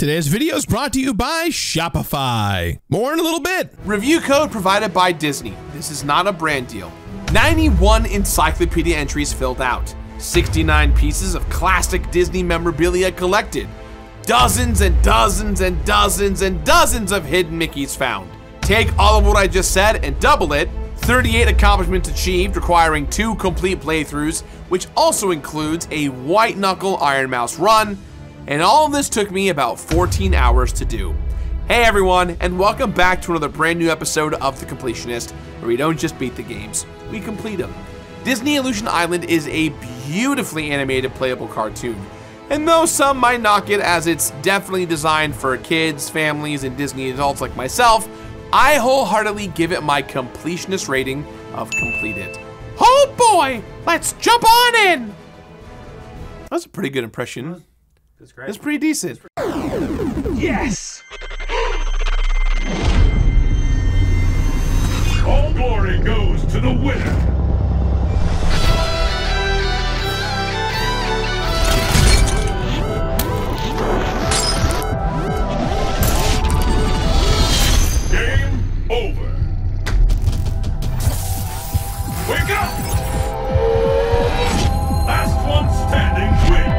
Today's video is brought to you by Shopify. More in a little bit. Review code provided by Disney. This is not a brand deal. 91 encyclopedia entries filled out. 69 pieces of classic Disney memorabilia collected. Dozens and dozens and dozens and dozens of hidden Mickeys found. Take all of what I just said and double it. 38 accomplishments achieved, requiring 2 complete playthroughs, which also includes a white knuckle Iron Mouse run. And all of this took me about 14 hours to do. Hey everyone, and welcome back to another brand new episode of The Completionist, where we don't just beat the games, we complete them. Disney Illusion Island is a beautifully animated playable cartoon. And though some might knock it as it's definitely designed for kids, families, and Disney adults like myself, I wholeheartedly give it my completionist rating of completed. Oh boy, let's jump on in! That's a pretty good impression. That's great. That's pretty decent. Yes! All glory goes to the winner. Game over. Wake up! Last one standing wins.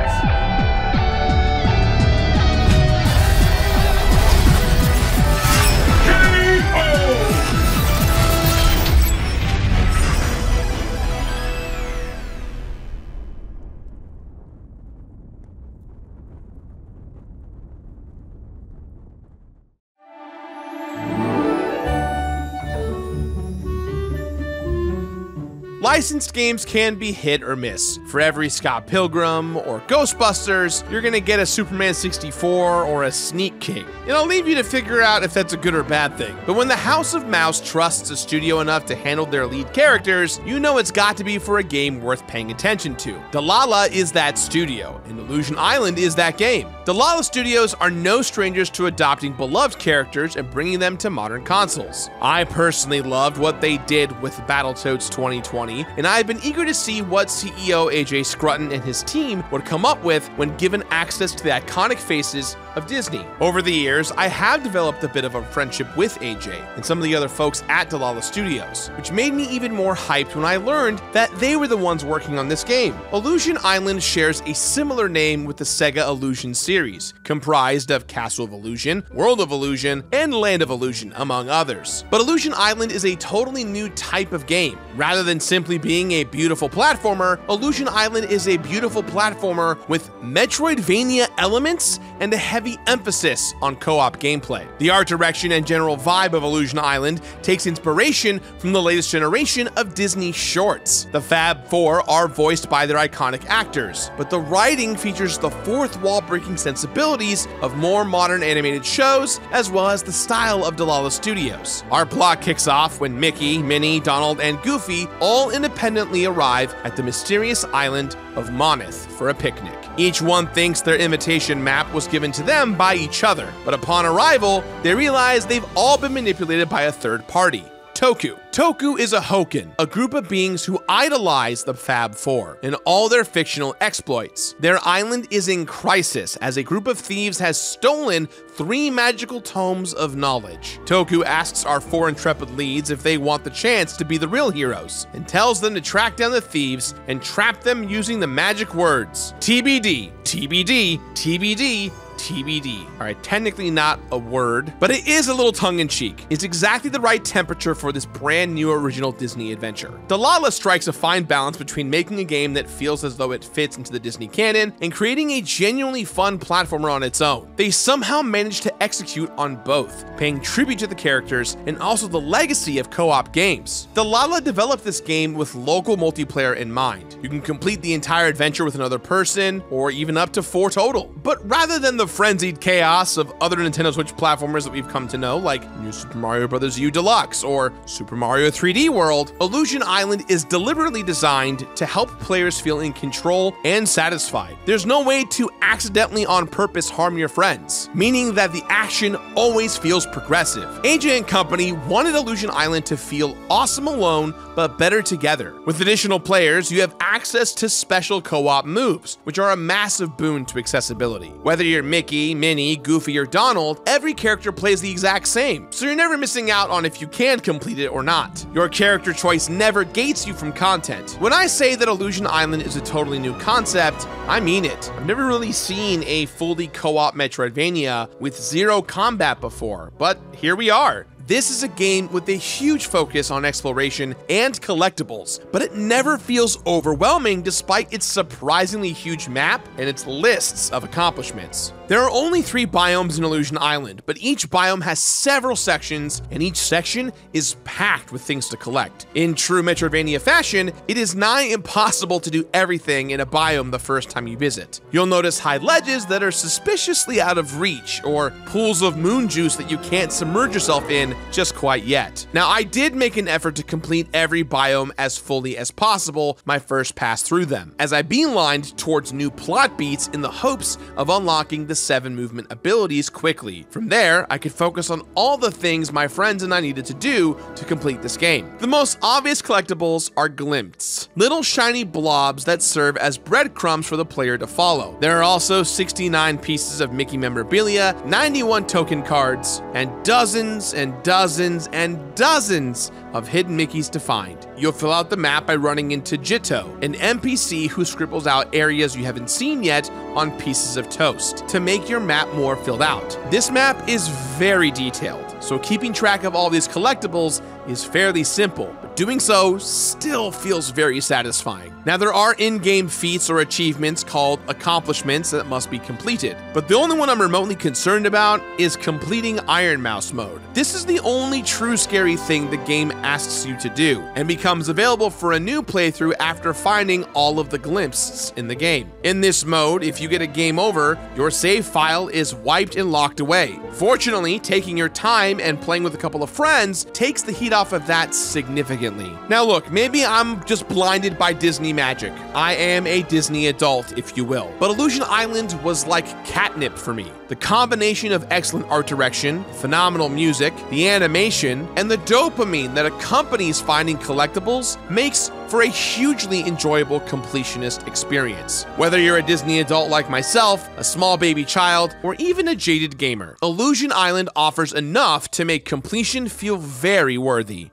Licensed games can be hit or miss. For every Scott Pilgrim or Ghostbusters, you're gonna get a Superman 64 or a Sneak King. And I'll leave you to figure out if that's a good or bad thing. But when the House of Mouse trusts a studio enough to handle their lead characters, you know it's got to be for a game worth paying attention to. Delilah is that studio, and Illusion Island is that game. Delilah Studios are no strangers to adopting beloved characters and bringing them to modern consoles. I personally loved what they did with Battletoads 2020, and I've been eager to see what CEO AJ Scrutton and his team would come up with when given access to the iconic faces of Disney. Over the years, I have developed a bit of a friendship with AJ and some of the other folks at Delilah Studios, which made me even more hyped when I learned that they were the ones working on this game. Illusion Island shares a similar name with the Sega Illusion series, comprised of Castle of Illusion, World of Illusion, and Land of Illusion, among others. But Illusion Island is a totally new type of game. Rather than simply being a beautiful platformer, Illusion Island is a beautiful platformer with Metroidvania elements and a heavy emphasis on co-op gameplay. The art direction and general vibe of Illusion Island takes inspiration from the latest generation of Disney shorts. The Fab Four are voiced by their iconic actors, but the writing features the fourth wall breaking sensibilities of more modern animated shows, as well as the style of Delilah Studios. Our plot kicks off when Mickey, Minnie, Donald, and Goofy all independently arrive at the mysterious island of Monoth for a picnic. Each one thinks their invitation map was given to them by each other, but upon arrival, they realize they've all been manipulated by a third party. Toku. Toku is a Hoken, a group of beings who idolize the Fab Four and all their fictional exploits. Their island is in crisis as a group of thieves has stolen 3 magical tomes of knowledge. Toku asks our 4 intrepid leads if they want the chance to be the real heroes, and tells them to track down the thieves and trap them using the magic words TBD, TBD, TBD, TBD. Alright, technically not a word, but it is a little tongue-in-cheek. It's exactly the right temperature for this brand new original Disney adventure. Delilah strikes a fine balance between making a game that feels as though it fits into the Disney canon and creating a genuinely fun platformer on its own. They somehow managed to execute on both, paying tribute to the characters and also the legacy of co-op games. Delilah developed this game with local multiplayer in mind. You can complete the entire adventure with another person, or even up to 4 total. But rather than the frenzied chaos of other Nintendo Switch platformers that we've come to know, like New Super Mario Bros. U Deluxe or Super Mario 3D World, Illusion Island is deliberately designed to help players feel in control and satisfied. There's no way to accidentally on purpose harm your friends, meaning that the action always feels progressive. AJ and company wanted Illusion Island to feel awesome alone, but better together. With additional players, you have access to special co-op moves, which are a massive boon to accessibility. Whether you're Mickey, Minnie, Goofy, or Donald, every character plays the exact same, so you're never missing out on if you can complete it or not. Your character choice never gates you from content. When I say that Illusion Island is a totally new concept, I mean it. I've never really seen a fully co-op Metroidvania with zero combat before, but here we are. This is a game with a huge focus on exploration and collectibles, but it never feels overwhelming despite its surprisingly huge map and its lists of accomplishments. There are only 3 biomes in Illusion Island, but each biome has several sections, and each section is packed with things to collect. In true Metroidvania fashion, it is nigh impossible to do everything in a biome the first time you visit. You'll notice high ledges that are suspiciously out of reach, or pools of moon juice that you can't submerge yourself in just quite yet. Now, I did make an effort to complete every biome as fully as possible my first pass through them, as I beelined towards new plot beats in the hopes of unlocking the 7 movement abilities quickly. From there, I could focus on all the things my friends and I needed to do to complete this game. The most obvious collectibles are glimps, little shiny blobs that serve as breadcrumbs for the player to follow. There are also 69 pieces of Mickey memorabilia, 91 token cards, and dozens and dozens and dozens of hidden Mickeys to find. You'll fill out the map by running into Jitto, an NPC who scribbles out areas you haven't seen yet on pieces of toast to make your map more filled out. This map is very detailed, so keeping track of all these collectibles is fairly simple, but doing so still feels very satisfying. Now, there are in-game feats or achievements called accomplishments that must be completed, but the only one I'm remotely concerned about is completing Iron Mouse mode. This is the only true scary thing the game asks you to do, and becomes available for a new playthrough after finding all of the glimpses in the game. In this mode, if you get a game over, your save file is wiped and locked away. Fortunately, taking your time and playing with a couple of friends takes the heat off of that significantly. Now look, maybe I'm just blinded by Disney magic. I am a Disney adult, if you will. But Illusion Island was like catnip for me. The combination of excellent art direction, phenomenal music, the animation, and the dopamine that accompanies finding collectibles makes for a hugely enjoyable completionist experience. Whether you're a Disney adult like myself, a small baby child, or even a jaded gamer, Illusion Island offers enough to make completion feel very worthy.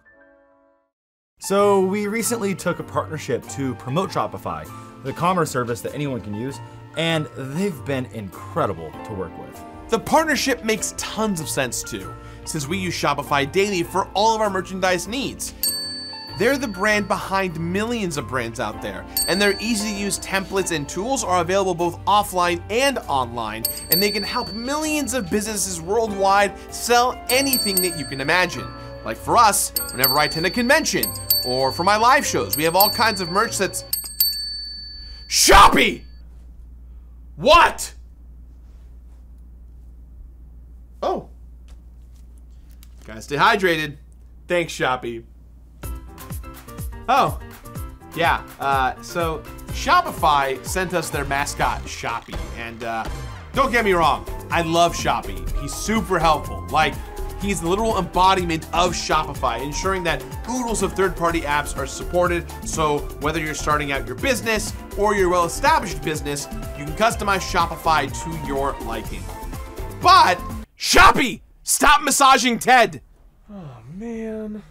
So we recently took a partnership to promote Shopify, the commerce service that anyone can use, and they've been incredible to work with. The partnership makes tons of sense too, since we use Shopify daily for all of our merchandise needs. They're the brand behind millions of brands out there, and their easy-to-use templates and tools are available both offline and online, and they can help millions of businesses worldwide sell anything that you can imagine. Like for us, whenever I attend a convention, or for my live shows, we have all kinds of merch that's... Shopee! What? Oh. Gotta stay hydrated. Thanks, Shopee. Oh. Yeah, so Shopify sent us their mascot, Shopee, and don't get me wrong, I love Shopee. He's super helpful. Like, he's the literal embodiment of Shopify, ensuring that oodles of third-party apps are supported, so whether you're starting out your business or your well-established business, you can customize Shopify to your liking. But, Shopee, stop massaging Ted! Oh, man.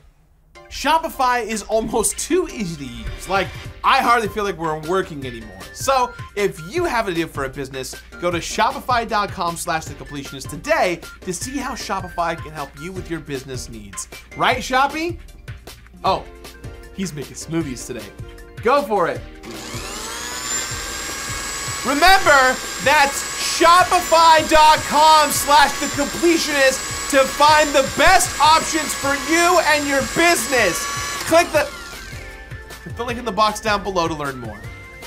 Shopify is almost too easy to use. Like, I hardly feel like we're working anymore. So, if you have an idea for a business, go to shopify.com/thecompletionist today to see how Shopify can help you with your business needs. Right, Shopee? Oh, he's making smoothies today. Go for it. Remember, that's shopify.com/thecompletionist to find the best options for you and your business. Click the link in the box down below to learn more.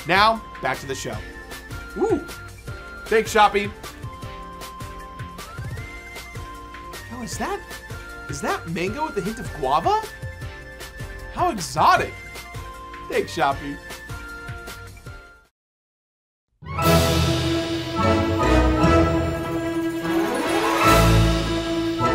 Now, back to the show. Woo! Thanks, Shopee. Oh, is that mango with a hint of guava? How exotic. Thanks, Shopee.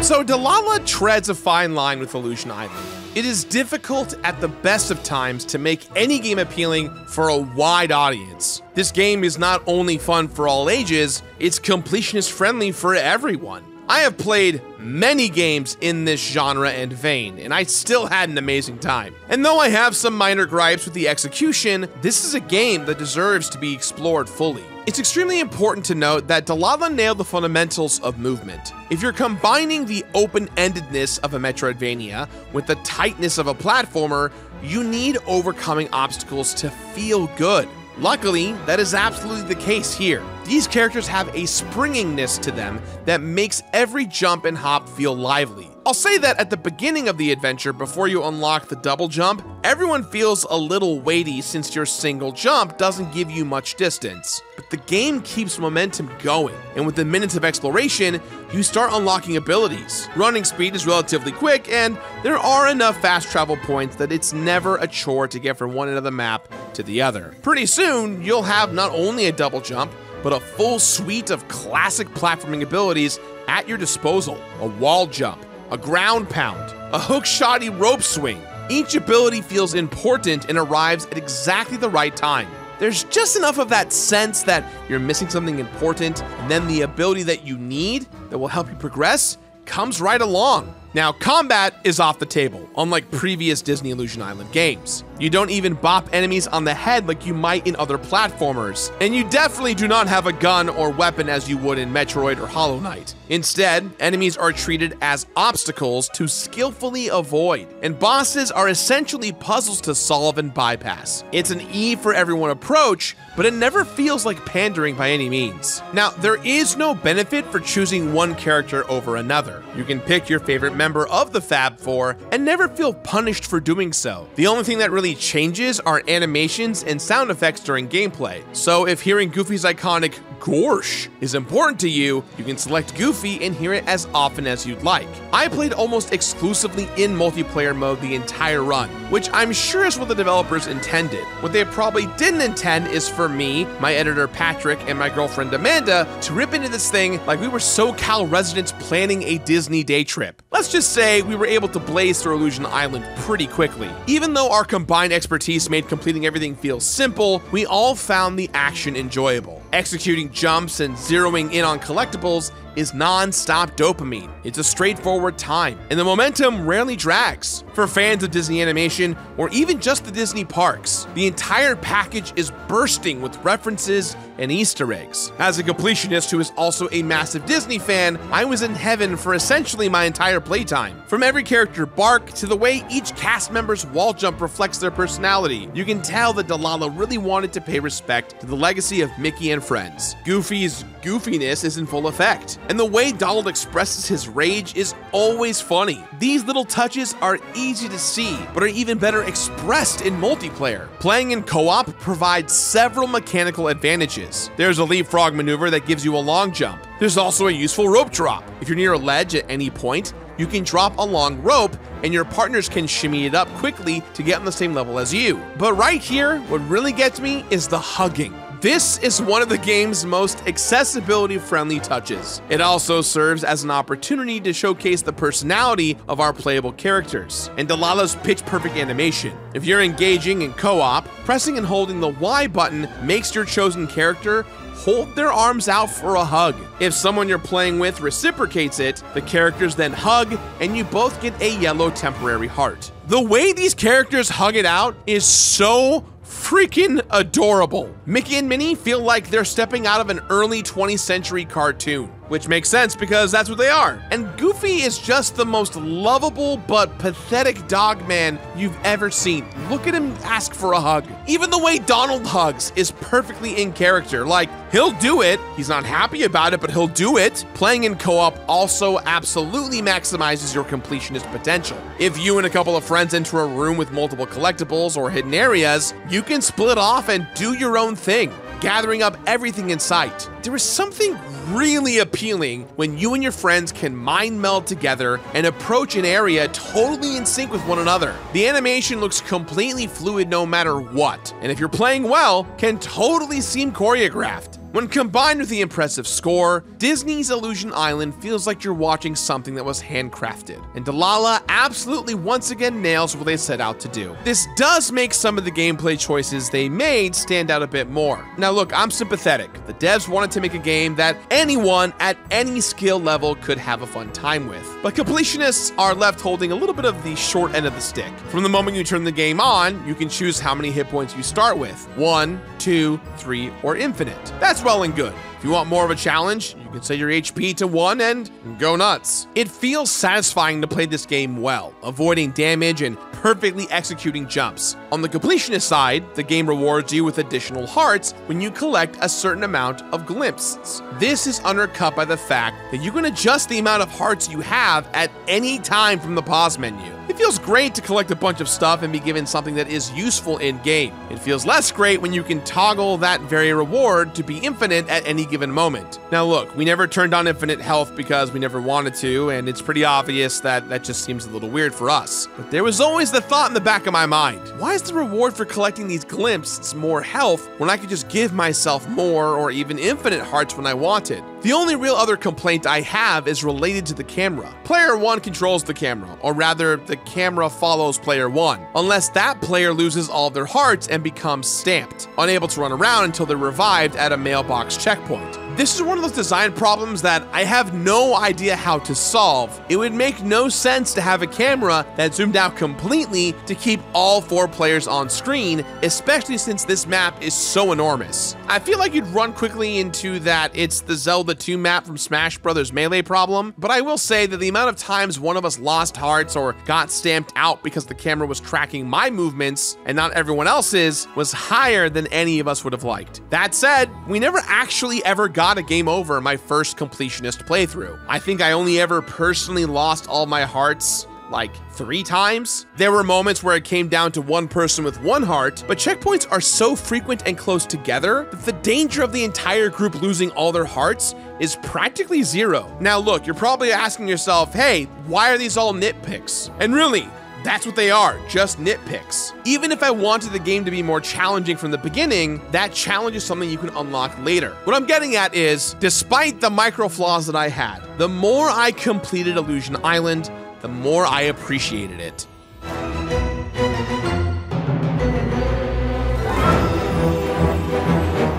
So Delilah treads a fine line with Illusion Island. It is difficult at the best of times to make any game appealing for a wide audience. This game is not only fun for all ages, it's completionist friendly for everyone. I have played many games in this genre and vein, and I still had an amazing time. And though I have some minor gripes with the execution, this is a game that deserves to be explored fully. It's extremely important to note that Delilah nailed the fundamentals of movement. If you're combining the open-endedness of a Metroidvania with the tightness of a platformer, you need overcoming obstacles to feel good. Luckily, that is absolutely the case here. These characters have a springiness to them that makes every jump and hop feel lively. I'll say that at the beginning of the adventure, before you unlock the double jump, everyone feels a little weighty since your single jump doesn't give you much distance. But the game keeps momentum going, and with the minutes of exploration, you start unlocking abilities. Running speed is relatively quick, and there are enough fast travel points that it's never a chore to get from one end of the map to the other. Pretty soon, you'll have not only a double jump, but a full suite of classic platforming abilities at your disposal. A wall jump, a ground pound, a hook-shotty rope swing. Each ability feels important and arrives at exactly the right time. There's just enough of that sense that you're missing something important, and then the ability that you need that will help you progress comes right along. Now, combat is off the table, unlike previous Disney Illusion Island games. You don't even bop enemies on the head like you might in other platformers, and you definitely do not have a gun or weapon as you would in Metroid or Hollow Knight. Instead, enemies are treated as obstacles to skillfully avoid, and bosses are essentially puzzles to solve and bypass. It's an E-for-everyone approach, but it never feels like pandering by any means. Now, there is no benefit for choosing one character over another. You can pick your favorite member of the Fab Four and never feel punished for doing so. The only thing that really changes are animations and sound effects during gameplay. So if hearing Goofy's iconic "Gorsh" is important to you, you can select Goofy and hear it as often as you'd like. I played almost exclusively in multiplayer mode the entire run, which I'm sure is what the developers intended. What they probably didn't intend is for me, my editor Patrick, and my girlfriend Amanda to rip into this thing like we were SoCal residents planning a Disney day trip. Let's just say we were able to blaze through Illusion Island pretty quickly. Even though our combined expertise made completing everything feel simple, we all found the action enjoyable. Executing jumps and zeroing in on collectibles is non-stop dopamine. It's a straightforward time, and the momentum rarely drags. For fans of Disney animation, or even just the Disney parks, the entire package is bursting with references and Easter eggs. As a completionist who is also a massive Disney fan, I was in heaven for essentially my entire playtime. From every character bark to the way each cast member's wall jump reflects their personality, you can tell that Delilah really wanted to pay respect to the legacy of Mickey and friends. Goofy's goofiness is in full effect, and the way Donald expresses his rage is always funny. These little touches are easy to see, but are even better expressed in multiplayer. Playing in co-op provides several mechanical advantages. There's a leapfrog maneuver that gives you a long jump. There's also a useful rope drop. If you're near a ledge at any point, you can drop a long rope and your partners can shimmy it up quickly to get on the same level as you. But right here, what really gets me is the hugging. This is one of the game's most accessibility-friendly touches. It also serves as an opportunity to showcase the personality of our playable characters, and Delilah's pitch-perfect animation. If you're engaging in co-op, pressing and holding the Y button makes your chosen character hold their arms out for a hug. If someone you're playing with reciprocates it, the characters then hug, and you both get a yellow temporary heart. The way these characters hug it out is so freaking adorable. Mickey and Minnie feel like they're stepping out of an early 20th century cartoon, which makes sense because that's what they are. And Goofy is just the most lovable but pathetic dog man you've ever seen. Look at him ask for a hug. Even the way Donald hugs is perfectly in character. Like, he'll do it. He's not happy about it, but he'll do it. Playing in co-op also absolutely maximizes your completionist potential. If you and a couple of friends enter a room with multiple collectibles or hidden areas, you can split off and do your own thing, gathering up everything in sight. There is something really appealing when you and your friends can mind meld together and approach an area totally in sync with one another. The animation looks completely fluid no matter what, and if you're playing well, can totally seem choreographed. When combined with the impressive score, Disney's Illusion Island feels like you're watching something that was handcrafted, and Delilah absolutely once again nails what they set out to do. This does make some of the gameplay choices they made stand out a bit more. Now look, I'm sympathetic. The devs wanted to make a game that anyone at any skill level could have a fun time with, but completionists are left holding a little bit of the short end of the stick. From the moment you turn the game on, you can choose how many hit points you start with: 1, 2, 3, or infinite. That's well and good. If you want more of a challenge, you can set your HP to 1 and go nuts. It feels satisfying to play this game well, avoiding damage and perfectly executing jumps. On the completionist side, the game rewards you with additional hearts when you collect a certain amount of glimpses. This is undercut by the fact that you can adjust the amount of hearts you have at any time from the pause menu. It feels great to collect a bunch of stuff and be given something that is useful in-game. It feels less great when you can toggle that very reward to be infinite at any given moment. Now look, we never turned on infinite health because we never wanted to, and it's pretty obvious that that just seems a little weird for us. But there was always the thought in the back of my mind, why is the reward for collecting these glimpses more health when I could just give myself more or even infinite hearts when I wanted? The only real other complaint I have is related to the camera. Player 1 controls the camera, or rather, the camera follows player 1, unless that player loses all their hearts and becomes stamped, unable to run around until they're revived at a mailbox checkpoint. This is one of those design problems that I have no idea how to solve. It would make no sense to have a camera that zoomed out completely to keep all 4 players on screen, especially since this map is so enormous. I feel like you'd run quickly into that it's the Zelda 2 map from Smash Bros. Melee problem, but I will say that the amount of times one of us lost hearts or got stamped out because the camera was tracking my movements and not everyone else's was higher than any of us would have liked. That said, we never actually ever got a game over in my first completionist playthrough. I think I only ever personally lost all my hearts like 3 times. There were moments where it came down to one person with 1 heart, but checkpoints are so frequent and close together that the danger of the entire group losing all their hearts is practically 0. Now look, you're probably asking yourself, hey, why are these all nitpicks? And really, that's what they are, just nitpicks. Even if I wanted the game to be more challenging from the beginning, that challenge is something you can unlock later. What I'm getting at is, despite the micro flaws that I had, the more I completed Illusion Island, the more I appreciated it.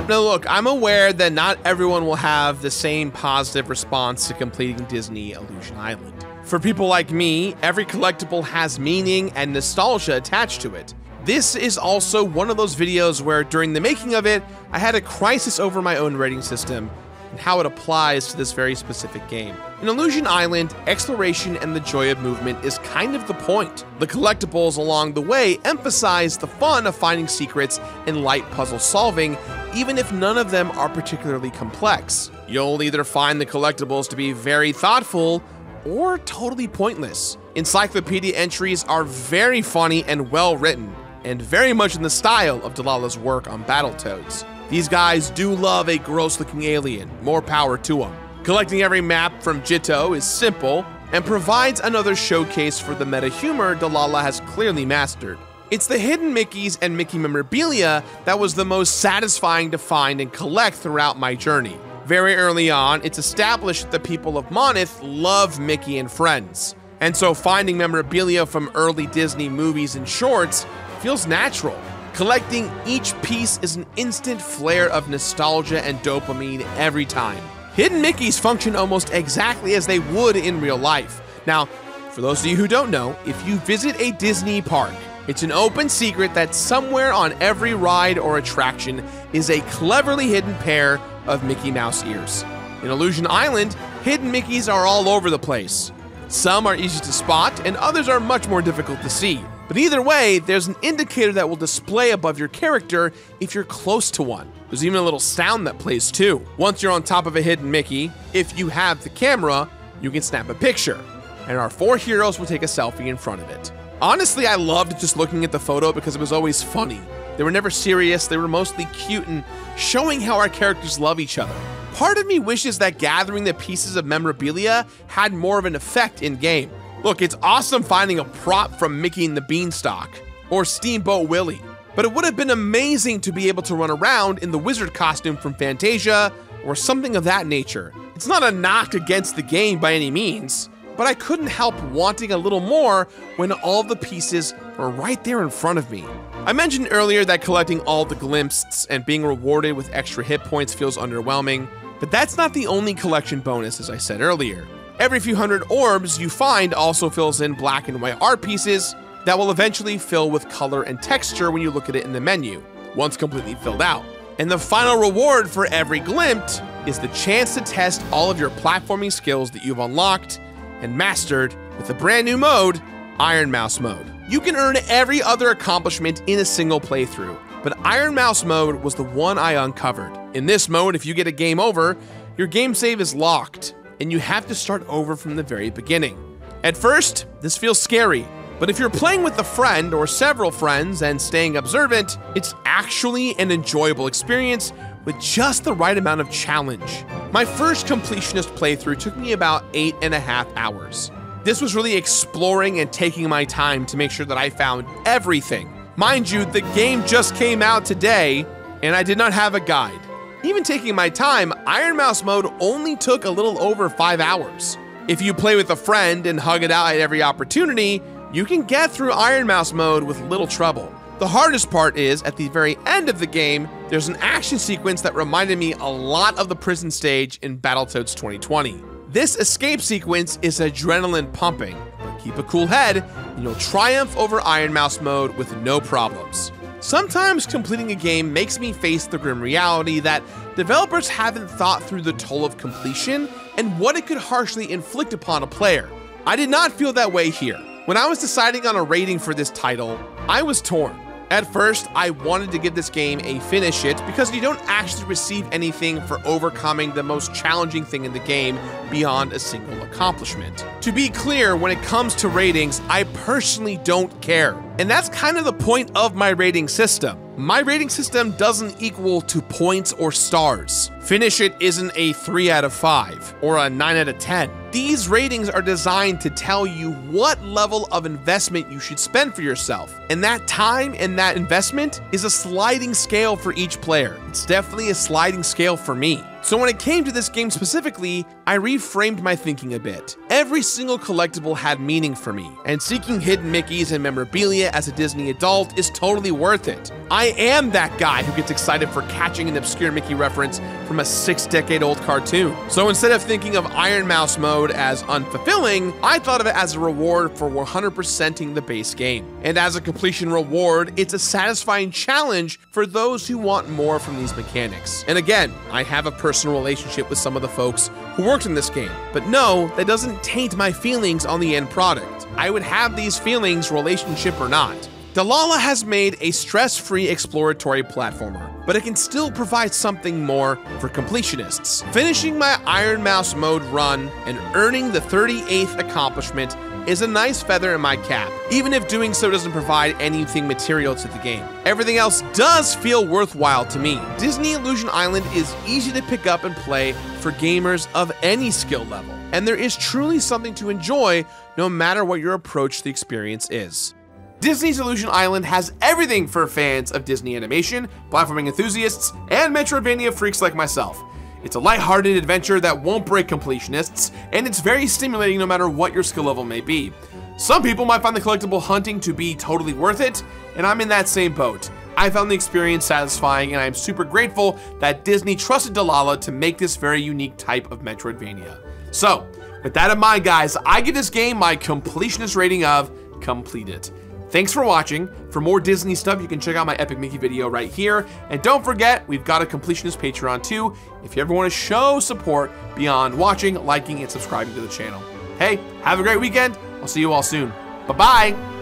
Now look, I'm aware that not everyone will have the same positive response to completing Disney Illusion Island. For people like me, every collectible has meaning and nostalgia attached to it. This is also one of those videos where during the making of it, I had a crisis over my own rating system and how it applies to this very specific game. In Illusion Island, exploration and the joy of movement is kind of the point. The collectibles along the way emphasize the fun of finding secrets and light puzzle solving, even if none of them are particularly complex. You'll either find the collectibles to be very thoughtful or totally pointless. Encyclopedia entries are very funny and well written, and very much in the style of Delilah's work on Battletoads. These guys do love a gross-looking alien, more power to them. Collecting every map from Jitto is simple, and provides another showcase for the meta humor Delilah has clearly mastered. It's the hidden Mickeys and Mickey memorabilia that was the most satisfying to find and collect throughout my journey. Very early on, it's established that the people of Monoth love Mickey and friends, and so finding memorabilia from early Disney movies and shorts feels natural. Collecting each piece is an instant flare of nostalgia and dopamine every time. Hidden Mickeys function almost exactly as they would in real life. Now, for those of you who don't know, if you visit a Disney park, it's an open secret that somewhere on every ride or attraction is a cleverly hidden pair of Mickey Mouse ears. In Illusion Island, hidden Mickeys are all over the place. Some are easy to spot, and others are much more difficult to see. But either way, there's an indicator that will display above your character if you're close to one. There's even a little sound that plays too. Once you're on top of a hidden Mickey, if you have the camera, you can snap a picture, and our 4 heroes will take a selfie in front of it. Honestly, I loved just looking at the photo because it was always funny. They were never serious, they were mostly cute and showing how our characters love each other. Part of me wishes that gathering the pieces of memorabilia had more of an effect in-game. Look, it's awesome finding a prop from Mickey and the Beanstalk, or Steamboat Willie, But it would have been amazing to be able to run around in the wizard costume from Fantasia or something of that nature. It's not a knock against the game by any means, but I couldn't help wanting a little more when all the pieces were right there in front of me. I mentioned earlier that collecting all the glimpses and being rewarded with extra hit points feels underwhelming, but that's not the only collection bonus, as I said earlier. Every few hundred orbs you find also fills in black and white art pieces that will eventually fill with color and texture when you look at it in the menu, once completely filled out. And the final reward for every glimpse is the chance to test all of your platforming skills that you've unlocked and mastered with a brand new mode, Iron Mouse mode. You can earn every other accomplishment in a single playthrough, but Iron Mouse mode was the one I uncovered. In this mode, if you get a game over, your game save is locked, and you have to start over from the very beginning. At first, this feels scary, but if you're playing with a friend or several friends and staying observant, it's actually an enjoyable experience with just the right amount of challenge. My first Completionist playthrough took me about 8.5 hours. This was really exploring and taking my time to make sure that I found everything. Mind you, the game just came out today, and I did not have a guide. Even taking my time, Iron Mouse mode only took a little over 5 hours. If you play with a friend and hug it out at every opportunity, you can get through Iron Mouse mode with little trouble. The hardest part is, at the very end of the game, there's an action sequence that reminded me a lot of the prison stage in Battletoads 2020. This escape sequence is adrenaline pumping, but keep a cool head and you'll triumph over Iron Mouse mode with no problems. Sometimes completing a game makes me face the grim reality that developers haven't thought through the toll of completion and what it could harshly inflict upon a player. I did not feel that way here. When I was deciding on a rating for this title, I was torn. At first, I wanted to give this game a finish it because you don't actually receive anything for overcoming the most challenging thing in the game beyond a single accomplishment. To be clear, when it comes to ratings, I personally don't care. And that's kind of the point of my rating system. My rating system doesn't equal to points or stars. Finish it isn't a 3 out of 5 or a 9 out of 10. These ratings are designed to tell you what level of investment you should spend for yourself. And that time and that investment is a sliding scale for each player. It's definitely a sliding scale for me. So when it came to this game specifically, I reframed my thinking a bit. Every single collectible had meaning for me, and seeking hidden Mickeys and memorabilia as a Disney adult is totally worth it. I am that guy who gets excited for catching an obscure Mickey reference from a 6-decade-old cartoon. So instead of thinking of Iron Mouse mode as unfulfilling, I thought of it as a reward for 100%ing the base game. And as a completion reward, it's a satisfying challenge for those who want more from these mechanics. And again, I have a personal relationship with some of the folks who worked in this game, but no, that doesn't taint my feelings on the end product. I would have these feelings, relationship or not. Delilah has made a stress-free exploratory platformer, but it can still provide something more for completionists. Finishing my Iron Mouse mode run and earning the 38th accomplishment is a nice feather in my cap, even if doing so doesn't provide anything material to the game. Everything else does feel worthwhile to me. Disney Illusion Island is easy to pick up and play for gamers of any skill level, and there is truly something to enjoy no matter what your approach to the experience is. Disney's Illusion Island has everything for fans of Disney animation, platforming enthusiasts, and Metroidvania freaks like myself. It's a lighthearted adventure that won't break completionists, and it's very stimulating no matter what your skill level may be. Some people might find the collectible hunting to be totally worth it, and I'm in that same boat. I found the experience satisfying, and I'm super grateful that Disney trusted Delilah to make this very unique type of Metroidvania. So, with that in mind, guys, I give this game my completionist rating of complete it. Thanks for watching. For more Disney stuff, you can check out my Epic Mickey video right here. And don't forget, we've got a Completionist Patreon too, if you ever want to show support beyond watching, liking, and subscribing to the channel. Hey, have a great weekend. I'll see you all soon. Bye-bye.